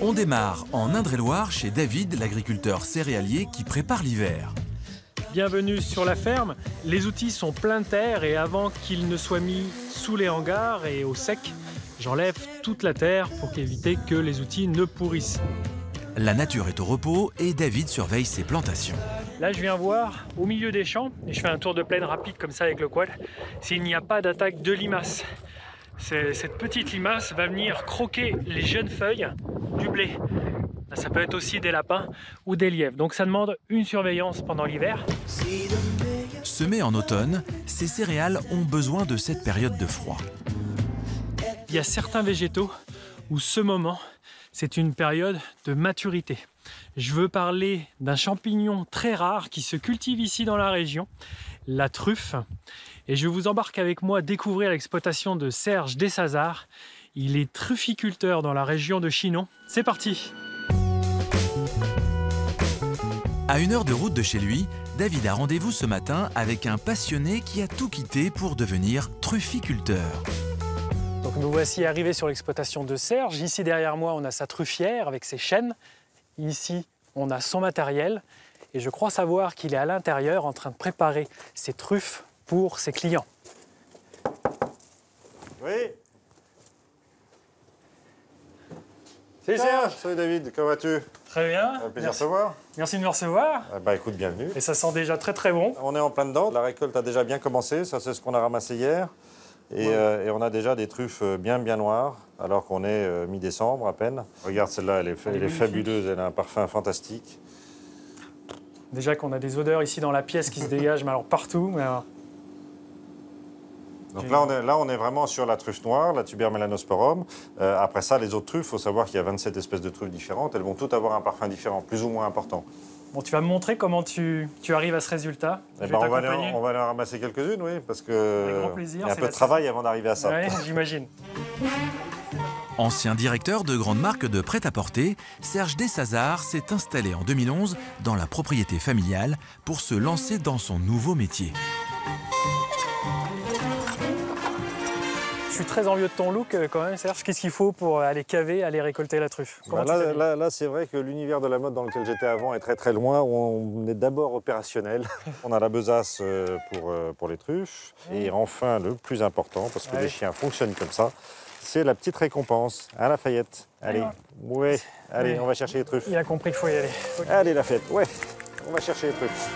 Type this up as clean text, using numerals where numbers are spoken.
On démarre en Indre-et-Loire chez David, l'agriculteur céréalier qui prépare l'hiver. Bienvenue sur la ferme. Les outils sont pleins de terre et avant qu'ils ne soient mis sous les hangars et au sec, j'enlève toute la terre pour éviter que les outils ne pourrissent. La nature est au repos et David surveille ses plantations. Là, je viens voir au milieu des champs et je fais un tour de plaine rapide comme ça avec le quad s'il n'y a pas d'attaque de limaces. Cette petite limace va venir croquer les jeunes feuilles du blé. Ça peut être aussi des lapins ou des lièvres. Donc ça demande une surveillance pendant l'hiver. Semées en automne, ces céréales ont besoin de cette période de froid. Il y a certains végétaux où ce moment, c'est une période de maturité. Je veux parler d'un champignon très rare qui se cultive ici dans la région, la truffe. Et je vous embarque avec moi découvrir l'exploitation de Serge Dessazard. Il est trufficulteur dans la région de Chinon. C'est parti! À 1 heure de route de chez lui, David a rendez-vous ce matin avec un passionné qui a tout quitté pour devenir trufficulteur. Donc nous voici arrivés sur l'exploitation de Serge. Ici derrière moi, on a sa truffière avec ses chaînes. Ici, on a son matériel. Et je crois savoir qu'il est à l'intérieur en train de préparer ses truffes pour ses clients. Oui. C'est Serge. Salut David, comment vas-tu? Très bien. Un plaisir de te voir. Merci de me recevoir. Bah écoute, bienvenue. Et ça sent déjà très très bon. On est en plein dedans. La récolte a déjà bien commencé. Ça, c'est ce qu'on a ramassé hier. Et on a déjà des truffes bien noires, alors qu'on est mi-décembre à peine. Regarde celle-là, elle est fabuleuse. Elle a un parfum fantastique. Déjà qu'on a des odeurs ici dans la pièce qui se dégagent, mais alors partout. Mais alors... Donc là, on est vraiment sur la truffe noire, la Tuber melanosporum. Après ça, les autres truffes, il faut savoir qu'il y a 27 espèces de truffes différentes. Elles vont toutes avoir un parfum différent, plus ou moins important. Bon, tu vas me montrer comment tu arrives à ce résultat. Eh ben, on va en ramasser quelques-unes, oui, parce qu'il y a un peu de travail avant d'arriver à ça. Oui, j'imagine. Ancien directeur de grande marque de prêt-à-porter, Serge Dessazard s'est installé en 2011 dans la propriété familiale pour se lancer dans son nouveau métier. Je suis très envieux de ton look quand même, Serge. Qu'est-ce qu'il faut pour aller caver, aller récolter la truffe? Là, c'est vrai que l'univers de la mode dans lequel j'étais avant est très loin. On est d'abord opérationnel. On a la besace pour les truffes. Et enfin, le plus important, parce que les chiens fonctionnent comme ça, c'est la petite récompense à Lafayette. Allez, allez, on va chercher les truffes. Il a compris qu'il faut y aller. Allez, Lafayette, ouais, on va chercher les truffes.